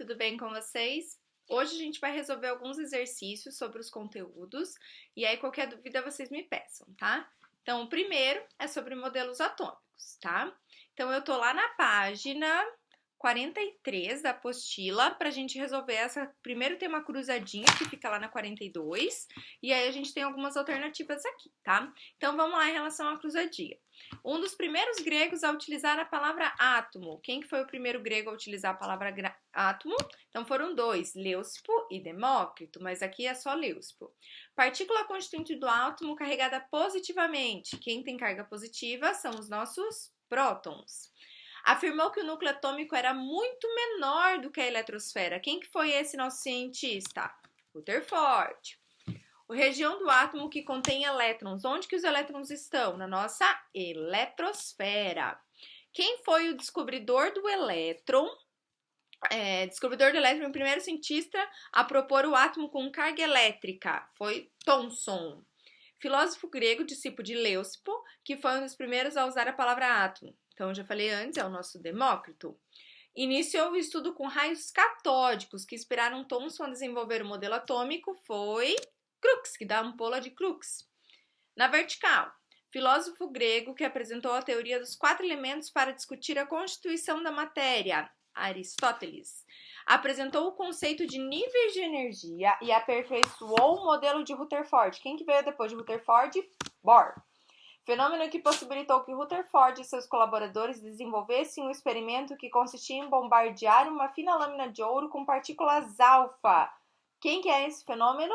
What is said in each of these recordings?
tudo bem com vocês? Hoje a gente vai resolver alguns exercícios sobre os conteúdos e aí qualquer dúvida vocês me peçam, tá? Então, o primeiro é sobre modelos atômicos, tá? Então, eu tô lá na página 43 da apostila pra gente resolver essa. Primeiro tem uma cruzadinha que fica lá na 42 e aí a gente tem algumas alternativas aqui, tá? Então, vamos lá em relação à cruzadinha. Um dos primeiros gregos a utilizar a palavra átomo. Quem que foi o primeiro grego a utilizar a palavra átomo? Então foram dois, Leucipo e Demócrito, mas aqui é só Leucipo. Partícula constituinte do átomo carregada positivamente. Quem tem carga positiva são os nossos prótons. Afirmou que o núcleo atômico era muito menor do que a eletrosfera. Quem que foi esse nosso cientista? Rutherford. A região do átomo que contém elétrons. Onde que os elétrons estão? Na nossa eletrosfera. Quem foi o descobridor do elétron? O primeiro cientista a propor o átomo com carga elétrica foi Thomson. Filósofo grego, discípulo de Leucipo, que foi um dos primeiros a usar a palavra átomo. Então, já falei antes, é o nosso Demócrito. Iniciou o estudo com raios catódicos que inspiraram Thomson a desenvolver o modelo atômico foi Crookes, que dá ampola de Crookes. Na vertical, filósofo grego que apresentou a teoria dos 4 elementos para discutir a constituição da matéria, Aristóteles. Apresentou o conceito de níveis de energia e aperfeiçoou o modelo de Rutherford. Quem que veio depois de Rutherford? Bohr. Fenômeno que possibilitou que Rutherford e seus colaboradores desenvolvessem um experimento que consistia em bombardear uma fina lâmina de ouro com partículas alfa. Quem que é esse fenômeno?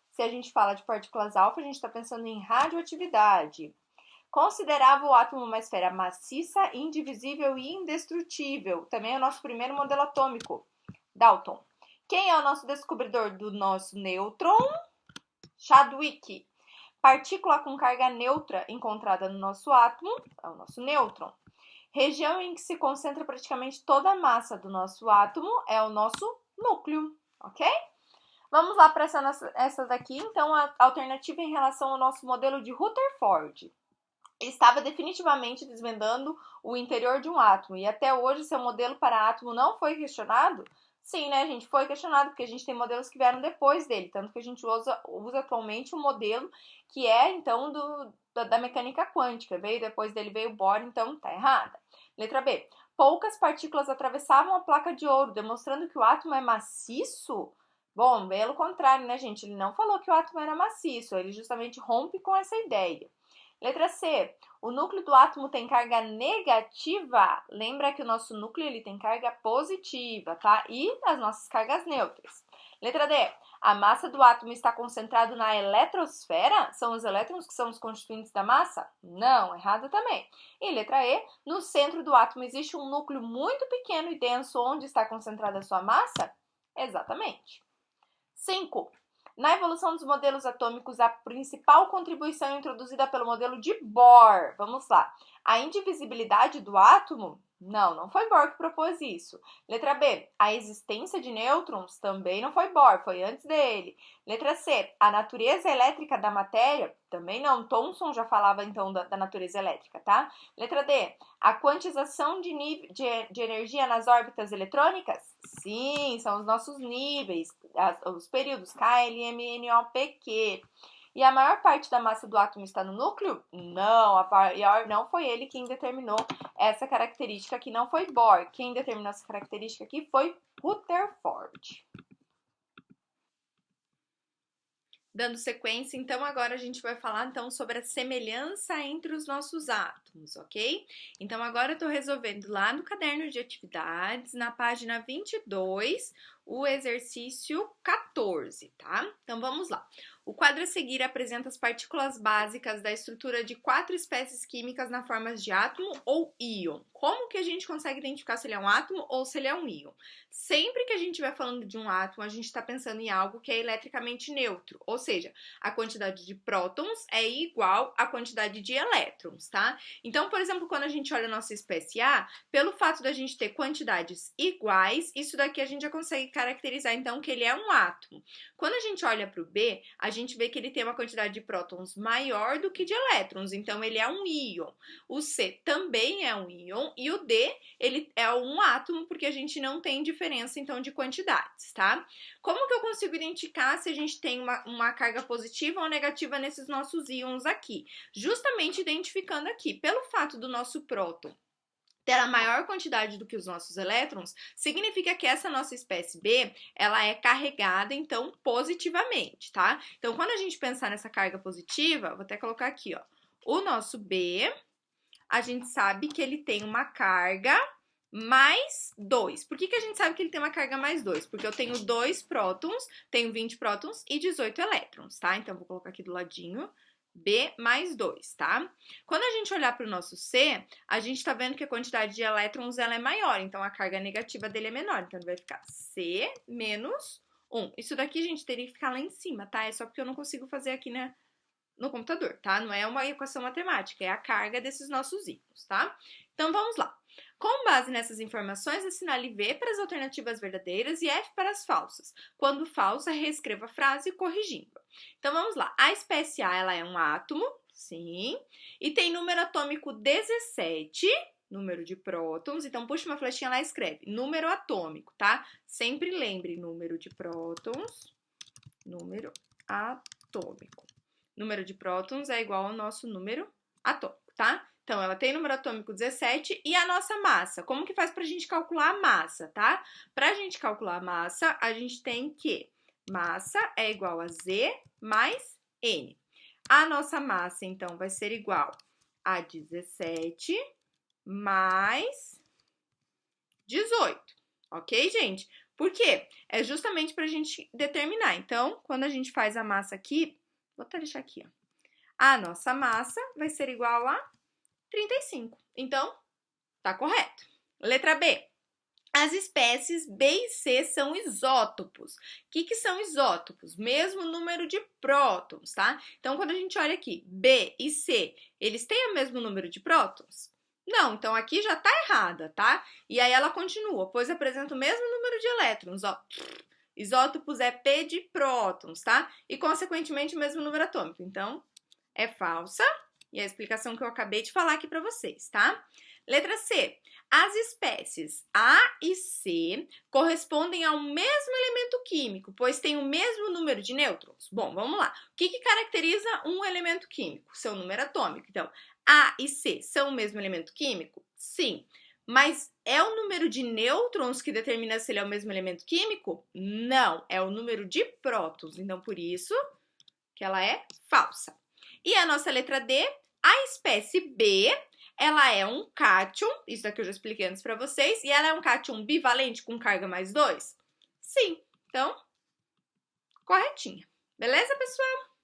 Se a gente fala de partículas alfa, a gente está pensando em radioatividade. Considerava o átomo uma esfera maciça, indivisível e indestrutível. Também é o nosso primeiro modelo atômico, Dalton. Quem é o nosso descobridor do nosso nêutron? Chadwick. Partícula com carga neutra encontrada no nosso átomo é o nosso nêutron. Região em que se concentra praticamente toda a massa do nosso átomo é o nosso núcleo, ok? Vamos lá para essa daqui, então, a alternativa em relação ao nosso modelo de Rutherford. Estava definitivamente desvendando o interior de um átomo, e até hoje seu modelo para átomo não foi questionado? Sim, né, gente? Foi questionado, porque a gente tem modelos que vieram depois dele, tanto que a gente usa atualmente um modelo que é, então, da mecânica quântica. Veio depois dele, veio Bohr, então tá errada. Letra B. Poucas partículas atravessavam a placa de ouro, demonstrando que o átomo é maciço? Bom, pelo contrário, né, gente? Ele não falou que o átomo era maciço, ele justamente rompe com essa ideia. Letra C. O núcleo do átomo tem carga negativa. Lembra que o nosso núcleo ele tem carga positiva, tá? E as nossas cargas neutras. Letra D. A massa do átomo está concentrada na eletrosfera? São os elétrons que são os constituintes da massa? Não, errado também. E letra E. No centro do átomo existe um núcleo muito pequeno e denso onde está concentrada a sua massa? Exatamente. 5. Na evolução dos modelos atômicos, a principal contribuição é introduzida pelo modelo de Bohr. Vamos lá. A indivisibilidade do átomo? Não foi Bohr que propôs isso. Letra B. A existência de nêutrons? Também não foi Bohr, foi antes dele. Letra C. A natureza elétrica da matéria? Também não. Thomson já falava então da natureza elétrica, tá? Letra D. A quantização de energia nas órbitas eletrônicas? Sim, são os nossos níveis, os períodos K, L, M, N, O, P, Q. E a maior parte da massa do átomo está no núcleo? Não, não foi ele quem determinou essa característica aqui, não foi Bohr. Quem determinou essa característica aqui foi Rutherford. Dando sequência, então agora a gente vai falar então sobre a semelhança entre os nossos átomos, ok? Então agora eu tô resolvendo lá no caderno de atividades, na página 22, o exercício 14, tá? Então vamos lá. O quadro a seguir apresenta as partículas básicas da estrutura de 4 espécies químicas na forma de átomo ou íon. Como que a gente consegue identificar se ele é um átomo ou se ele é um íon? Sempre que a gente estiver falando de um átomo, a gente está pensando em algo que é eletricamente neutro, ou seja, a quantidade de prótons é igual à quantidade de elétrons, tá? Então, por exemplo, quando a gente olha a nossa espécie A, pelo fato da gente ter quantidades iguais, isso daqui a gente já consegue caracterizar, então, que ele é um átomo. Quando a gente olha para o B, a gente vê que ele tem uma quantidade de prótons maior do que de elétrons, então ele é um íon. O C também é um íon e o D, ele é um átomo, porque a gente não tem diferença, então, de quantidades, tá? Como que eu consigo identificar se a gente tem uma carga positiva ou negativa nesses nossos íons aqui? Justamente identificando aqui, pelo fato do nosso próton ter a maior quantidade do que os nossos elétrons, significa que essa nossa espécie B, ela é carregada, então, positivamente, tá? Então, quando a gente pensar nessa carga positiva, vou até colocar aqui, ó, o nosso B, a gente sabe que ele tem uma carga mais 2. Por que a gente sabe que ele tem uma carga mais 2? Porque eu tenho 2 prótons, tenho 20 prótons e 18 elétrons, tá? Então, vou colocar aqui do ladinho. B mais 2, tá? Quando a gente olhar para o nosso C, a gente tá vendo que a quantidade de elétrons ela é maior, então a carga negativa dele é menor. Então, ele vai ficar C menos 1. Isso daqui, gente, teria que ficar lá em cima, tá? É só porque eu não consigo fazer aqui, né, no computador, tá? Não é uma equação matemática, é a carga desses nossos íons, tá? Então, vamos lá. Com base nessas informações, assinale V para as alternativas verdadeiras e F para as falsas. Quando falsa, reescreva a frase corrigindo. Então, vamos lá. A espécie A, ela é um átomo, sim, e tem número atômico 17, número de prótons. Então, puxa uma flechinha lá e escreve número atômico, tá? Sempre lembre número de prótons, número atômico. Número de prótons é igual ao nosso número atômico, tá? Então, ela tem número atômico 17 e a nossa massa. Como que faz pra gente calcular a massa, tá? Pra gente calcular a massa, a gente tem que massa é igual a Z mais N. A nossa massa, então, vai ser igual a 17 mais 18, ok, gente? Por quê? É justamente pra gente determinar. Então, quando a gente faz a massa aqui, vou até deixar aqui, ó. A nossa massa vai ser igual a 35. Então, tá correto. Letra B. As espécies B e C são isótopos. O que são isótopos? Mesmo número de prótons, tá? Então, quando a gente olha aqui, B e C, eles têm o mesmo número de prótons? Não, então aqui já tá errada, tá? E aí ela continua, pois apresenta o mesmo número de elétrons, ó. Isótopos é P de prótons, tá? E, consequentemente, o mesmo número atômico. Então, é falsa. E a explicação que eu acabei de falar aqui para vocês, tá? Letra C. As espécies A e C correspondem ao mesmo elemento químico, pois têm o mesmo número de nêutrons. Bom, vamos lá. O que caracteriza um elemento químico? Seu número atômico. Então, A e C são o mesmo elemento químico? Sim. Mas é o número de nêutrons que determina se ele é o mesmo elemento químico? Não, é o número de prótons. Então, por isso que ela é falsa. E a nossa letra D, a espécie B, ela é um cátion, isso daqui eu já expliquei antes para vocês, e ela é um cátion bivalente com carga mais 2? Sim, então, corretinha. Beleza, pessoal?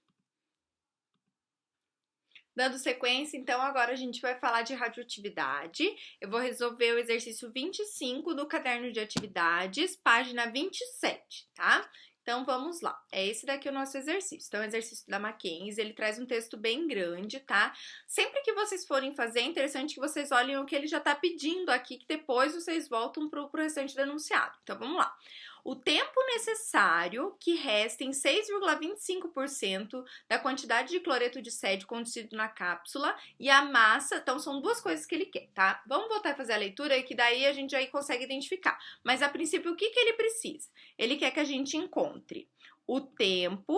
Dando sequência, então, agora a gente vai falar de radioatividade. Eu vou resolver o exercício 25 do caderno de atividades, página 27, tá? Então, vamos lá. É esse daqui o nosso exercício. Então, o exercício da Mackenzie, ele traz um texto bem grande, tá? Sempre que vocês forem fazer, é interessante que vocês olhem o que ele já tá pedindo aqui, que depois vocês voltam pro restante do enunciado. Então, vamos lá. O tempo necessário que resta em 6,25% da quantidade de cloreto de sódio contido na cápsula e a massa, então são duas coisas que ele quer, tá? Vamos voltar a fazer a leitura e que daí a gente aí consegue identificar. Mas a princípio, o que ele precisa? Ele quer que a gente encontre o tempo,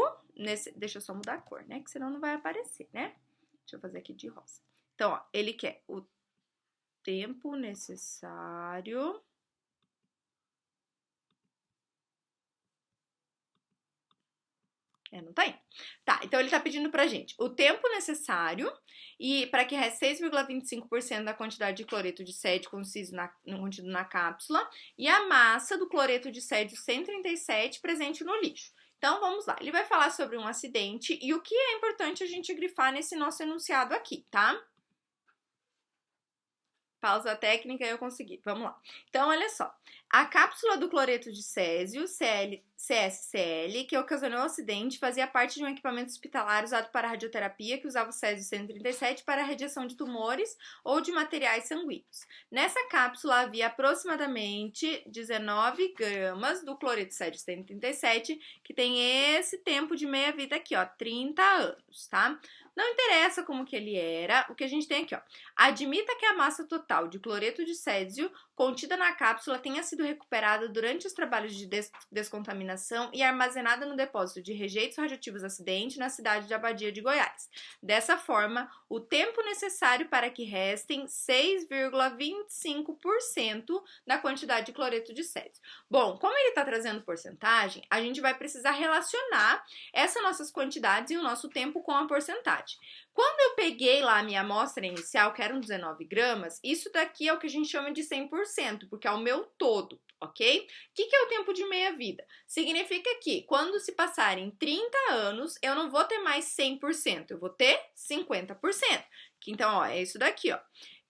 deixa eu só mudar a cor, né? Que senão não vai aparecer, né? Deixa eu fazer aqui de rosa. Então, ó, ele quer o tempo necessário não tá indo. Tá, então ele tá pedindo pra gente o tempo necessário e para que reste 6,25% da quantidade de cloreto de sódio contido na cápsula e a massa do cloreto de sódio 137 presente no lixo. Então, vamos lá. Ele vai falar sobre um acidente e o que é importante a gente grifar nesse nosso enunciado aqui, tá? Pausa técnica e eu consegui. Vamos lá. Então, olha só. A cápsula do cloreto de césio, CSCl, que ocasionou o acidente, fazia parte de um equipamento hospitalar usado para radioterapia que usava o césio 137 para a radiação de tumores ou de materiais sanguíneos. Nessa cápsula havia aproximadamente 19 gramas do cloreto de césio 137, que tem esse tempo de meia-vida aqui, ó, 30 anos, tá? Não interessa como que ele era, o que a gente tem aqui, ó. Admita que a massa total de cloreto de césio contida na cápsula tenha sido recuperada durante os trabalhos de descontaminação e armazenada no depósito de rejeitos radioativos acidente na cidade de Abadia de Goiás. Dessa forma, o tempo necessário para que restem 6,25% da quantidade de cloreto de césio. Bom, como ele está trazendo porcentagem, a gente vai precisar relacionar essas nossas quantidades e o nosso tempo com a porcentagem. Quando eu peguei lá a minha amostra inicial, que eram 19 gramas, isso daqui é o que a gente chama de 100%, porque é o meu todo, ok? O que é o tempo de meia-vida? Significa que quando se passarem 30 anos, eu não vou ter mais 100%, eu vou ter 50%. Então, ó, é isso daqui, ó.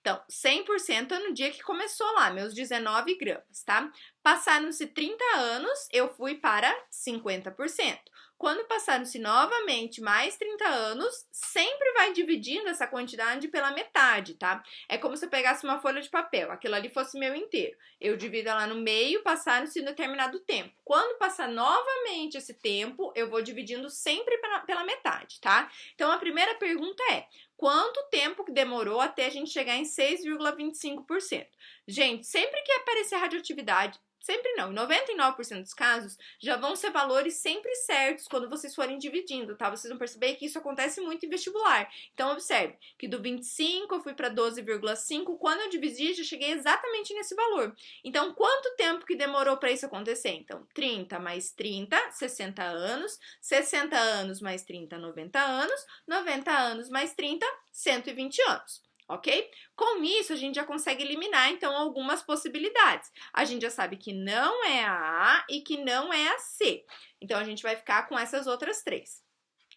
Então, 100% é no dia que começou lá, meus 19 gramas, tá? Passaram-se 30 anos, eu fui para 50%. Quando passaram-se novamente mais 30 anos, sempre vai dividindo essa quantidade pela metade, tá? É como se eu pegasse uma folha de papel, aquilo ali fosse meu inteiro. Eu divido ela no meio, passaram-se um determinado tempo. Quando passar novamente esse tempo, eu vou dividindo sempre pela metade, tá? Então, a primeira pergunta é: quanto tempo que demorou até a gente chegar em 6,25%? Gente, sempre que aparecer radioatividade, sempre não, em 99% dos casos, já vão ser valores sempre certos quando vocês forem dividindo, tá? Vocês vão perceber que isso acontece muito em vestibular. Então, observe que do 25 eu fui para 12,5, quando eu dividi, já cheguei exatamente nesse valor. Então, quanto tempo que demorou para isso acontecer? Então, 30 mais 30, 60 anos, 60 anos mais 30, 90 anos, 90 anos mais 30, 120 anos. Ok? Com isso, a gente já consegue eliminar, então, algumas possibilidades. A gente já sabe que não é a A e que não é a C. Então, a gente vai ficar com essas outras três.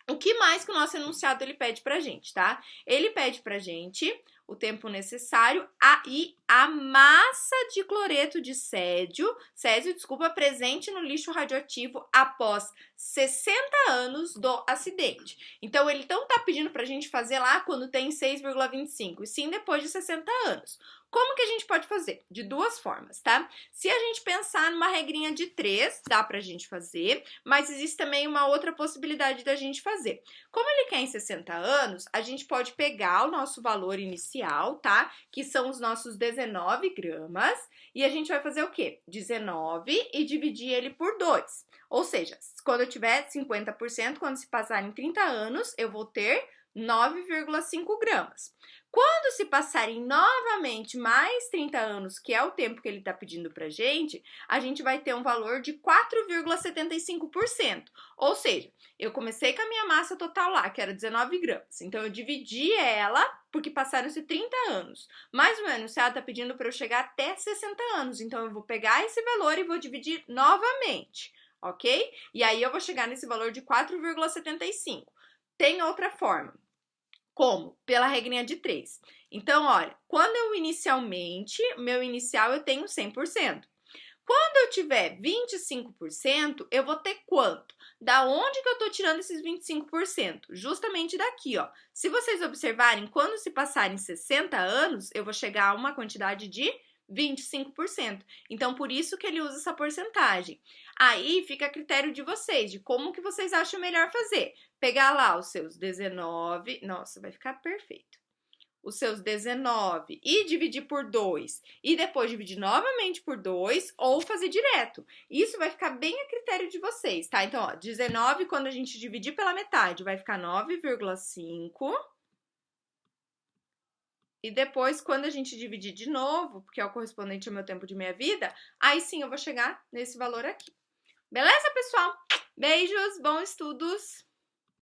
O que mais que o nosso enunciado ele pede pra gente, tá? Ele pede pra gente o tempo necessário e a massa de cloreto de césio, presente no lixo radioativo após 60 anos do acidente. Então, ele não tá pedindo pra gente fazer lá quando tem 6,25, e sim depois de 60 anos. Como que a gente pode fazer? De duas formas, tá? Se a gente pensar numa regrinha de 3, dá pra gente fazer, mas existe também uma outra possibilidade da gente fazer. Como ele quer em 60 anos, a gente pode pegar o nosso valor inicial, tá? Que são os nossos 19 gramas, e a gente vai fazer o quê? 19 e dividir ele por 2. Ou seja, quando eu tiver 50%, quando se passarem 30 anos, eu vou ter 9,5 gramas. Quando se passarem novamente mais 30 anos, que é o tempo que ele está pedindo pra gente, a gente vai ter um valor de 4,75%. Ou seja, eu comecei com a minha massa total lá, que era 19 gramas. Então, eu dividi ela, porque passaram-se 30 anos. Mais ou menos, ela está pedindo para eu chegar até 60 anos. Então, eu vou pegar esse valor e vou dividir novamente, ok? E aí, eu vou chegar nesse valor de 4,75. Tem outra forma. Como? Pela regrinha de 3. Então, olha, quando eu meu inicial eu tenho 100%. Quando eu tiver 25%, eu vou ter quanto? Da onde que eu tô tirando esses 25%? Justamente daqui, ó. Se vocês observarem, quando se passarem 60 anos, eu vou chegar a uma quantidade de 25%. Então, por isso que ele usa essa porcentagem. Aí fica a critério de vocês, de como que vocês acham melhor fazer. Pegar lá os seus 19, nossa, vai ficar perfeito. Os seus 19 e dividir por 2 e depois dividir novamente por 2 ou fazer direto. Isso vai ficar bem a critério de vocês, tá? Então, ó, 19 quando a gente dividir pela metade vai ficar 9,5. E depois, quando a gente dividir de novo, porque é o correspondente ao meu tempo de meia-vida, aí sim eu vou chegar nesse valor aqui. Beleza, pessoal? Beijos, bons estudos!